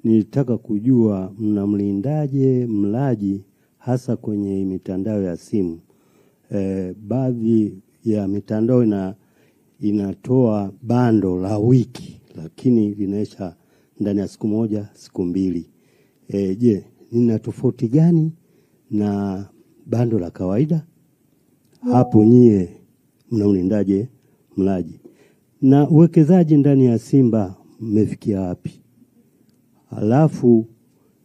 nilitaka kujua mnamlindaje mlaji hasa kwenye mitandao ya simu. Baadhi ya mitandao inatoa bando la wiki, lakini linaisha ndani ya siku moja, siku mbili. Je, nina tofauti gani na bando la kawaida? Hapo nyie mnamlindaje mlaji? Na uwekezaji ndani ya Simba mmefikia wapi? Halafu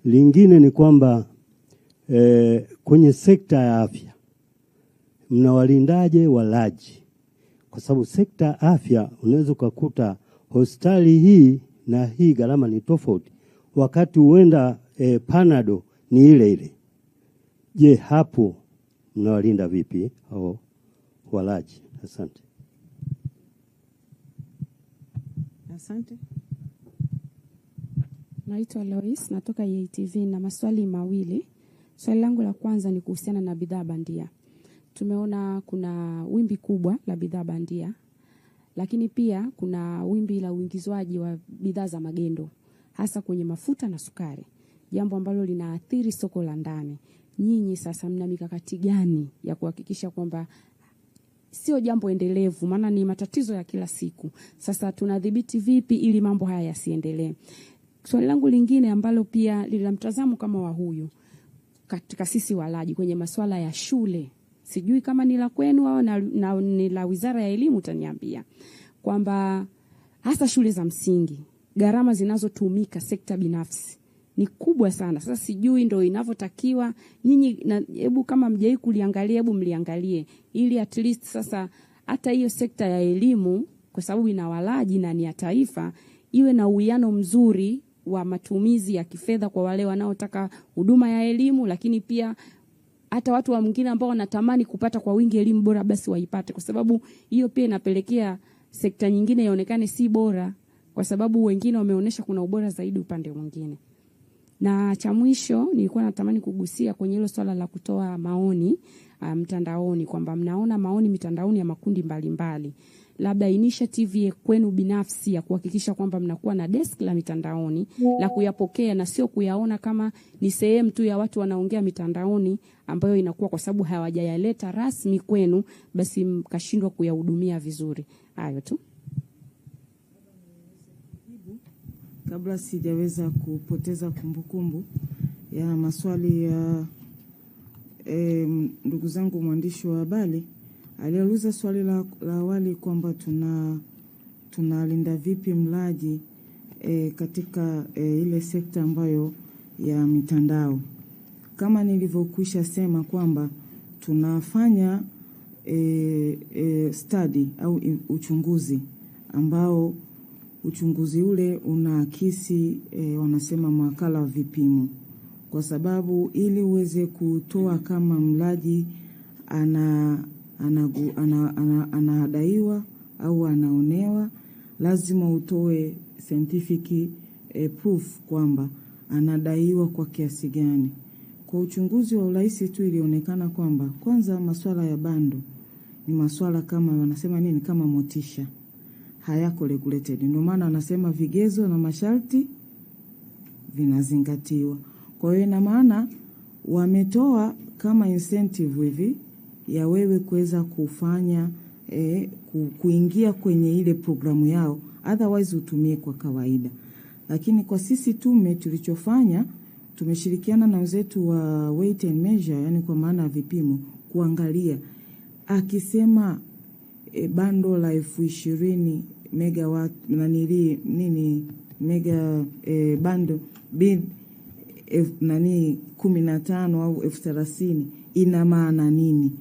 lingine ni kwamba kwenye sekta ya afya mnawalindaje walaji? Kwa sababu sekta ya afya unaweza kukuta hospitali hii na hii gharama ni tofauti, wakati huenda panado ni ile ile. Je, hapo mnawalinda vipi hao walaji? Asante. Asante. Naitwa Lois, natoka EATV na maswali mawili. Swali langu la kwanza ni kuhusiana na bidhaa bandia. Tumeona kuna wimbi kubwa la bidhaa bandia, lakini pia kuna wimbi la uingizwaji wa bidhaa za magendo, hasa kwenye mafuta na sukari, jambo ambalo linaathiri soko la ndani. Nyinyi sasa mna mikakati gani ya kuhakikisha kwamba sio jambo endelevu, maana ni matatizo ya kila siku? Sasa tunadhibiti vipi ili mambo haya yasiendelee? Swali langu lingine ambalo pia lina mtazamo kama wa huyu katika sisi walaji kwenye masuala ya shule, sijui kama ni la kwenu au ni la Wizara ya Elimu, utaniambia kwamba hasa shule za msingi gharama zinazotumika sekta binafsi ni kubwa sana. Sasa sijui ndio inavyotakiwa. Nyinyi hebu kama mjai kuliangalia, hebu mliangalie ili at least sasa hata hiyo sekta ya elimu, kwa sababu ina walaji na ni ya taifa, iwe na uwiano mzuri wa matumizi ya kifedha kwa wale wanaotaka huduma ya elimu, lakini pia hata watu wa mwingine ambao wanatamani kupata kwa wingi elimu bora basi waipate, kwa sababu hiyo pia inapelekea sekta nyingine ionekane si bora, kwa sababu wengine wameonyesha kuna ubora zaidi upande mwingine. Na cha mwisho nilikuwa natamani kugusia kwenye hilo swala la kutoa maoni mtandaoni, kwamba mnaona maoni mitandaoni ya makundi mbalimbali. Labda initiative kwenu binafsi ya kuhakikisha kwamba mnakuwa na desk la mitandaoni la kuyapokea na sio kuyaona kama ni sehemu tu ya watu wanaongea mitandaoni, ambayo inakuwa kwa sababu hawajayaleta rasmi kwenu basi mkashindwa kuyahudumia vizuri. Hayo tu. Kabla sijaweza kupoteza kumbukumbu ya maswali ya ndugu zangu mwandishi wa habari, aliuliza swali la awali kwamba tunalinda vipi mlaji katika ile sekta ambayo ya mitandao. Kama nilivyokwisha sema kwamba tunafanya study au uchunguzi ambao uchunguzi ule unaakisi wanasema mawakala wa vipimo, kwa sababu ili uweze kutoa kama mlaji anadaiwa au anaonewa, lazima utoe scientific proof kwamba anadaiwa kwa kiasi gani. Kwa uchunguzi wa urahisi tu ilionekana kwamba kwanza masuala ya bando ni masuala kama wanasema nini, kama motisha, hayako regulated. Ndio maana wanasema vigezo na masharti vinazingatiwa. Kwa hiyo ina maana wametoa kama incentive hivi ya wewe kuweza kufanya kuingia kwenye ile programu yao, otherwise utumie kwa kawaida. Lakini kwa sisi tume tulichofanya, tumeshirikiana na wenzetu wa weight and measure, yani kwa maana ya vipimo, kuangalia akisema bando la 20 megawatt mega bando bid 15 au 30 ina maana nini?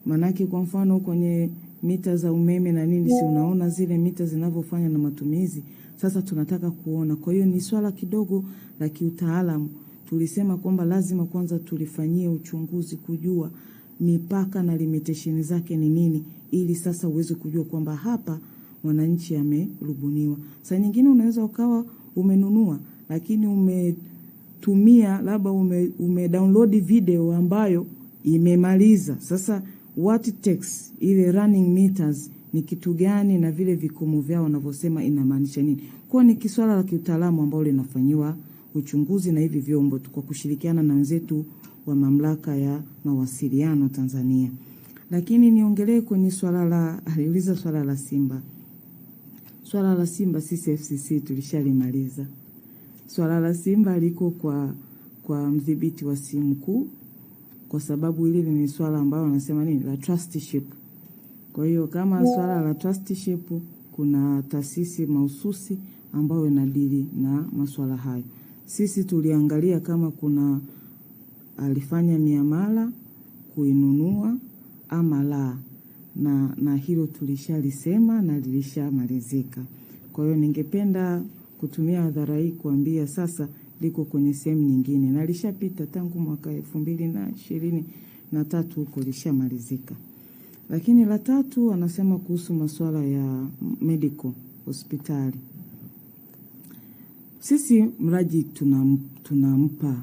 Manake kwa mfano kwenye mita za umeme na nini, si unaona zile mita zinavyofanya na matumizi. Sasa tunataka kuona. Kwa hiyo ni swala kidogo la kiutaalamu. Tulisema kwamba lazima kwanza tulifanyie uchunguzi kujua mipaka na limitation zake ni nini, ili sasa uweze kujua kwamba hapa mwananchi amerubuniwa. Saa nyingine unaweza ukawa umenunua lakini umetumia labda umedownload video ambayo imemaliza. Sasa what it takes, ile running meters ni kitu gani na vile vikomo vyao wanavyosema inamaanisha nini. Kwa ni kiswala la kiutaalamu ambao linafanyiwa uchunguzi na hivi vyombo kwa kushirikiana na wenzetu wa Mamlaka ya Mawasiliano Tanzania. Lakini niongelee kwenye aliuliza swala la Simba. Swala la Simba sisi FCC tulishalimaliza. Swala la Simba liko kwa mdhibiti wa simu mkuu, kwa sababu hili ni swala ambalo wanasema nini la trusteeship. Kwa hiyo kama swala la trusteeship, kuna taasisi mahususi ambayo inadili na masuala hayo. Sisi tuliangalia kama kuna alifanya miamala kuinunua ama la, na hilo tulishalisema na lilishamalizika. Kwa hiyo ningependa kutumia hadhara hii kuambia sasa liko kwenye sehemu nyingine na lishapita tangu mwaka 2023 huko lishamalizika. Lakini la tatu anasema kuhusu masuala ya medical hospitali. Sisi mraji tunampa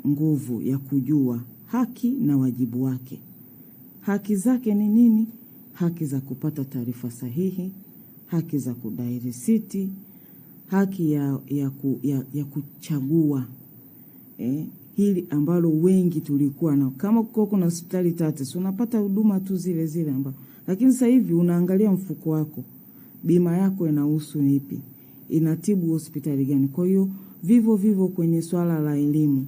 nguvu ya kujua haki na wajibu wake. Haki zake ni nini? Haki za kupata taarifa sahihi, haki za kudai risiti, haki ya kuchagua. Hili ambalo wengi tulikuwa na kama kuna hospitali tatu, unapata huduma tu zile ambazo. Lakini sasa hivi unaangalia mfuko wako. Bima yako inahusu ipi? Inatibu hospitali gani? Kwa hiyo vivo kwenye swala la elimu.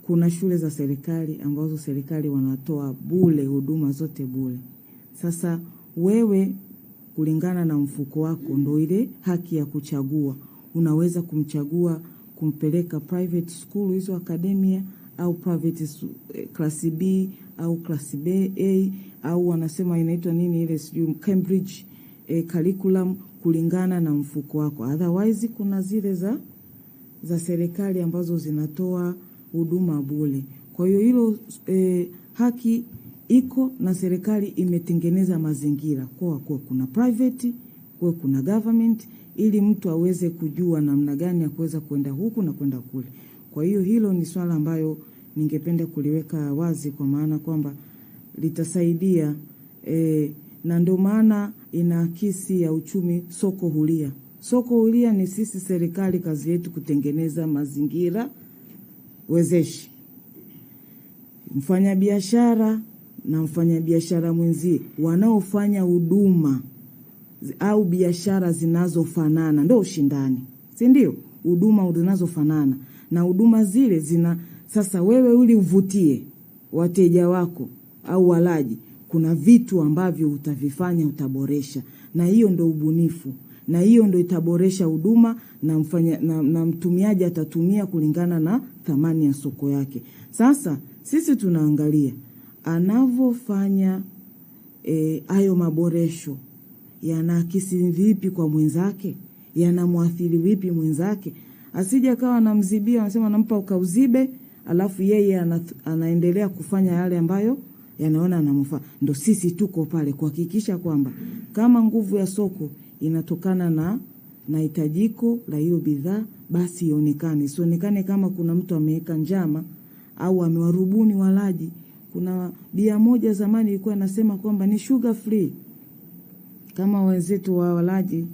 Kuna shule za serikali ambazo serikali wanatoa bure, huduma zote bure. Sasa wewe kulingana na mfuko wako ndio ile haki ya kuchagua. Unaweza kumchagua kumpeleka private school hizo academia au private class B au class B A au wanasema inaitwa nini ile sijui Cambridge curriculum kulingana na mfuko wako. Otherwise kuna zile za serikali ambazo zinatoa huduma bure. Kwa hiyo hilo haki iko na serikali imetengeneza mazingira kwa kuna private, kwa kuna government ili mtu aweze kujua namna gani ya kuweza kwenda huku na kwenda kule. Kwa hiyo hilo ni swala ambayo ningependa kuliweka wazi kwa maana kwamba litasaidia na ndio maana inaakisi ya uchumi soko huria. Soko huria ni sisi serikali kazi yetu kutengeneza mazingira wezeshi. Mfanyabiashara na mfanyabiashara mwenzie wanaofanya huduma au biashara zinazofanana ndio ushindani. Si ndio? Huduma zinazofanana na huduma zile sasa wewe ili uvutie wateja wako au walaji, kuna vitu ambavyo utavifanya utaboresha, na hiyo ndio ubunifu, na hiyo ndio itaboresha huduma na mtumiaji atatumia kulingana na thamani ya soko yake. Sasa sisi tunaangalia anavofanya hayo maboresho yanaakisi vipi kwa mwenzake, yanamwathiri vipi mwenzake. Asije kawa anamzibia anasema nampa ukauzibe alafu yeye anaendelea kufanya yale ambayo yanaona anamfaa. Ndio sisi tuko pale kuhakikisha kwamba kama nguvu ya soko inatokana na hitajiko la hiyo bidhaa, basi sionekane kama kuna mtu ameweka njama au amewarubuni walaji. Kuna bia moja zamani ilikuwa inasema kwamba ni sugar free. Kama wenzetu wa walaji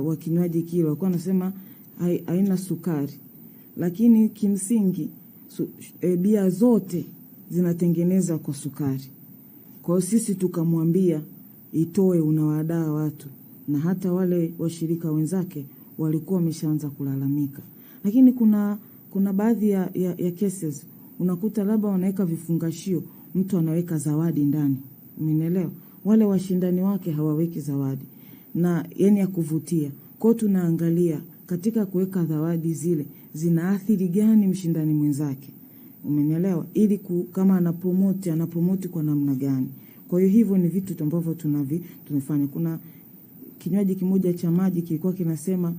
wa kinywaji kile walikuwa wanasema haina sukari. Lakini kimsingi bia zote zinatengenezwa kwa sukari. Kwa hiyo sisi tukamwambia itoe, unawadaa watu, na hata wale washirika wenzake walikuwa wameshaanza kulalamika. Lakini kuna baadhi ya cases unakuta labda wanaweka vifungashio, mtu anaweka zawadi ndani. Umeelewa? Wale washindani wake hawaweki zawadi na yani ya kuvutia. Kwa hiyo tunaangalia katika kuweka zawadi zile zinaathiri gani mshindani mwenzake. Umeelewa? Ili kama anapromote kwa namna gani. Kwa hiyo hivyo ni vitu ambavyo tunafanya. Kuna kinywaji kimoja cha maji kilikuwa kinasema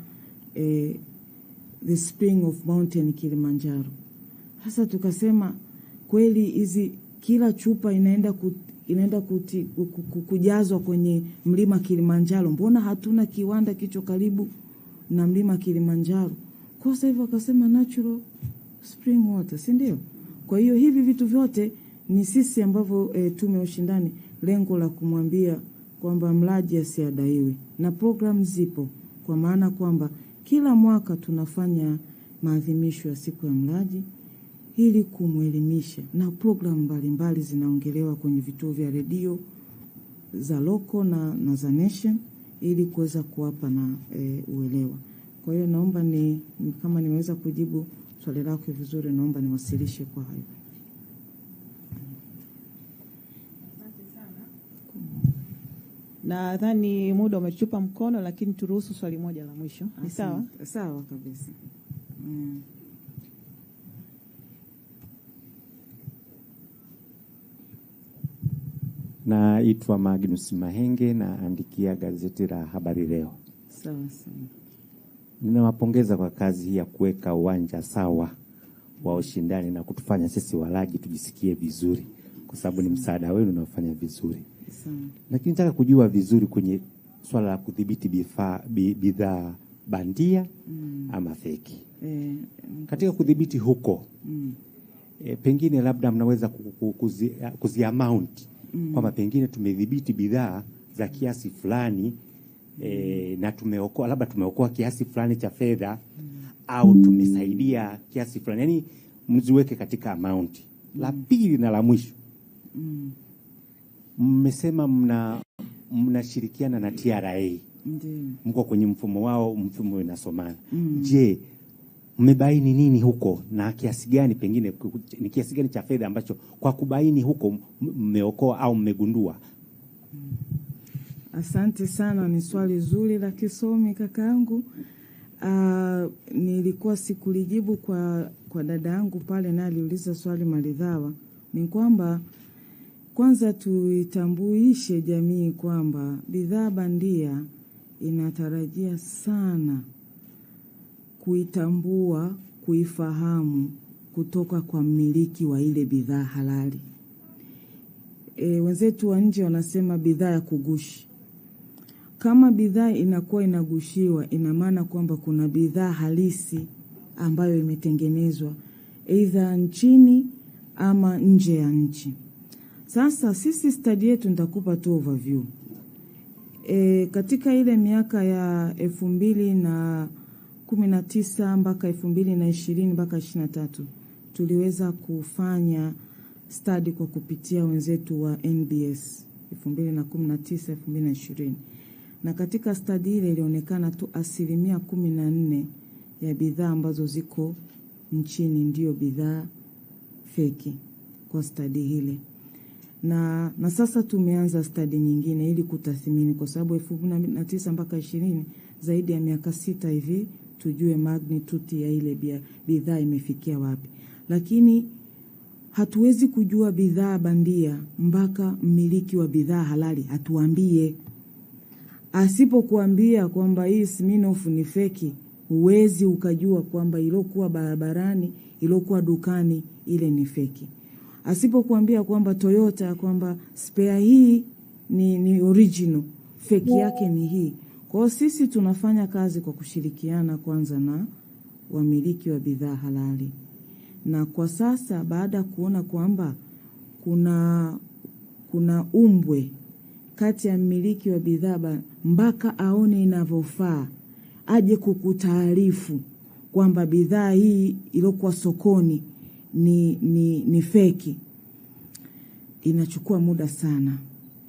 the spring of mountain Kilimanjaro. Sasa tukasema kweli hizi kila chupa inaenda kujazwa kwenye mlima Kilimanjaro. Mbona hatuna kiwanda kicho karibu na mlima Kilimanjaro? Kwa sababu hivyo akasema natural spring water, si ndio? Kwa hiyo hivi vitu vyote ni sisi ambavyo tume ushindani lengo la kumwambia kwamba mlaji asiadaiwe, na program zipo kwa maana kwamba kila mwaka tunafanya maadhimisho ya siku ya mlaji ili kumwelimisha, na programu mbalimbali zinaongelewa kwenye vituo vya redio za loko na za nation ili kuweza kuwapa na uelewa. Kwa hiyo naomba kama nimeweza kujibu swali lako vizuri, naomba niwasilishe kwa hayo. Nadhani muda umetupa mkono, lakini turuhusu swali moja la mwisho. Ni sawa? Sawa kabisa. Naitwa Magnus Mahenge, naandikia gazeti la Habari Leo. Sawa sawa. Ninawapongeza kwa kazi hii ya kuweka uwanja sawa wa ushindani na kutufanya sisi walaji tujisikie vizuri, kwa sababu ni msaada wenu unaofanya vizuri. Lakini nataka kujua vizuri kwenye swala la kudhibiti bidhaa bandia ama feki. Katika kudhibiti huko, pengine labda mnaweza kuzi amount kwamba pengine tumedhibiti bidhaa za kiasi fulani na tumeokoa kiasi fulani cha fedha au tumesaidia kiasi fulani. Yaani mziweke katika amount. La pili na la mwisho. Mmesema mnashirikiana na TRA. Ndiyo. Mko kwenye mfumo wao, mfumo unasomana. Je, mmebaini nini huko na kiasi gani, pengine ni kiasi gani cha fedha ambacho kwa kubaini huko mmeokoa au mmegundua? Asante sana, ni swali zuri la kisomi kakaangu. Nilikuwa sikulijibu kwa dada yangu pale, na aliuliza swali maridhawa. Ni kwamba kwanza tuitambuishe jamii kwamba bidhaa bandia inatarajia sana kuitambua, kuifahamu kutoka kwa mmiliki wa ile bidhaa halali. Wenzetu wa nje wanasema bidhaa ya kugushi. Kama bidhaa inakuwa inagushiwa, ina maana kwamba kuna bidhaa halisi ambayo imetengenezwa either nchini ama nje ya nchi. Sasa sisi study yetu nitakupa tu overview. Katika ile miaka ya 2019 mpaka 2020 mpaka 23 tuliweza kufanya study kwa kupitia wenzetu wa NBS 2019 2020. Na katika study ile ilionekana tu 14% ya bidhaa ambazo ziko nchini ndio bidhaa feki kwa study ile. Na sasa tumeanza study nyingine ili kutathmini, kwa sababu 2019 mpaka 20 zaidi ya miaka 6 hivi tujue magnitude ya ile bidhaa imefikia wapi. Lakini hatuwezi kujua bidhaa bandia mpaka mmiliki wa bidhaa halali atuambie. Asipokuambia kwamba hii Smirnoff ni feki, huwezi ukajua kwamba ilokuwa barabarani, ilokuwa dukani ile ni feki. Asipokuambia kwamba Toyota kwamba spare hii ni original, feki yake ni hii. Kwa hiyo sisi tunafanya kazi kwa kushirikiana kwanza na wamiliki wa bidhaa halali. Na kwa sasa baada ya kuona kwamba kuna umbwe kati ya mmiliki wa bidhaa mpaka aone inavyofaa, aje kukutaarifu kwamba bidhaa hii iliyokuwa sokoni ni feki, inachukua muda sana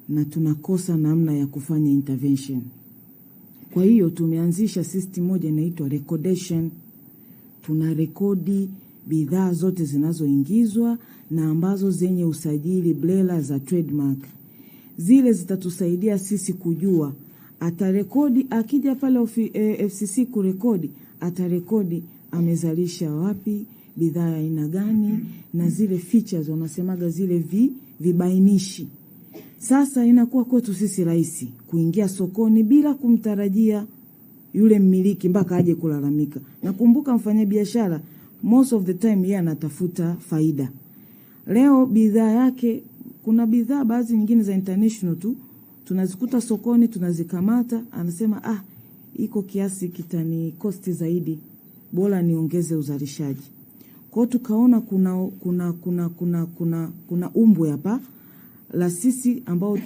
na tunakosa namna ya kufanya intervention. Kwa hiyo tumeanzisha system moja inaitwa recordation. Tuna rekodi bidhaa zote zinazoingizwa na ambazo zenye usajili BRELA za trademark. Zile zitatusaidia sisi kujua, atarekodi akija pale FCC kurekodi, atarekodi amezalisha wapi, bidhaa ya aina gani, na zile features wanasemaga zile vibainishi. Sasa inakuwa kwetu sisi rahisi kuingia sokoni bila kumtarajia yule mmiliki mpaka aje kulalamika. Nakumbuka mfanyabiashara most of the time yeye anatafuta faida. Leo bidhaa yake, kuna bidhaa baadhi nyingine za international tu tunazikuta sokoni, tunazikamata, anasema iko kiasi kitani cost zaidi, bora niongeze uzalishaji. Kwa hiyo tukaona kuna umbwe hapa la sisi ambao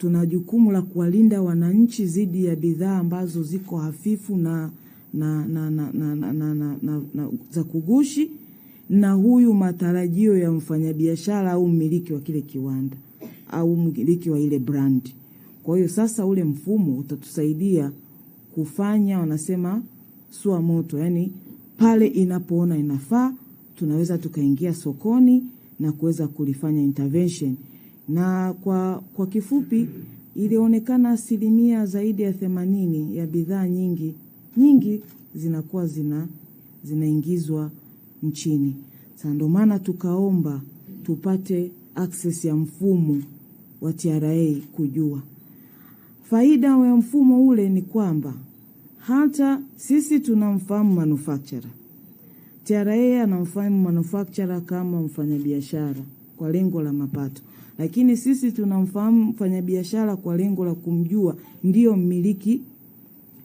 tuna jukumu la kuwalinda wananchi dhidi ya bidhaa ambazo ziko hafifu na za kugushi, na huyu matarajio ya mfanyabiashara au mmiliki wa kile kiwanda au mmiliki wa ile brand. Kwa hiyo sasa ule mfumo utatusaidia kufanya, wanasema sua moto, yani pale inapoona inafaa tunaweza tukaingia sokoni na kuweza kulifanya intervention. Na kwa kifupi ilionekana asilimia zaidi ya 80 ya bidhaa nyingi zinakuwa zinaingizwa nchini. Sasa ndio maana tukaomba tupate access ya mfumo wa TRA kujua. Faida ya mfumo ule ni kwamba hata sisi tunamfahamu manufacturer. TRA anamfahamu manufacturer kama mfanyabiashara kwa lengo la mapato. Lakini sisi tunamfahamu mfanyabiashara kwa lengo la kumjua ndio mmiliki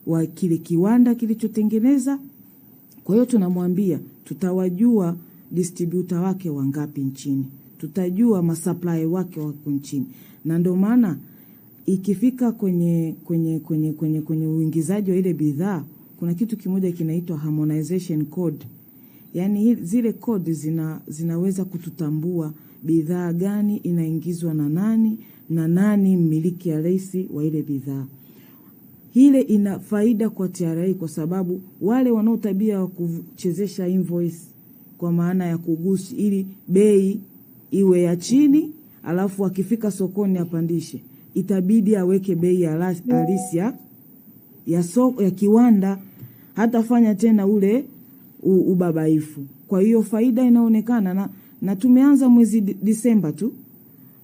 wa kile kiwanda kilichotengeneza. Kwa hiyo tunamwambia tutawajua distributor wake wangapi nchini. Tutajua masupply wake wako nchini. Na ndio maana ikifika kwenye uingizaji wa ile bidhaa kuna kitu kimoja kinaitwa harmonization code. Yaani zile code zinaweza kututambua bidhaa gani inaingizwa na nani mmiliki halisi wa ile bidhaa. Hile ina faida kwa TRA kwa sababu wale wanaotabia wa kuchezesha invoice kwa maana ya kugushi ili bei iwe ya chini alafu akifika sokoni apandishe, itabidi aweke bei halisi ya kiwanda, hatafanya tena ule ubabaifu. Kwa hiyo faida inaonekana na tumeanza mwezi Disemba tu.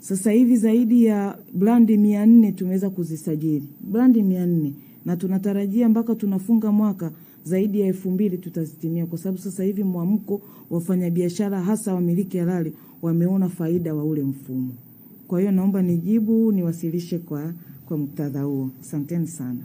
Sasa hivi zaidi ya brandi 400 tumeweza kuzisajili. Brandi 400 na tunatarajia mpaka tunafunga mwaka zaidi ya 2000 tutazitimia, kwa sababu sasa hivi mwamko wafanyabiashara hasa wamiliki halali wameona faida wa ule mfumo. Kwa hiyo naomba niwasilishe kwa muktadha huo. Asanteni sana.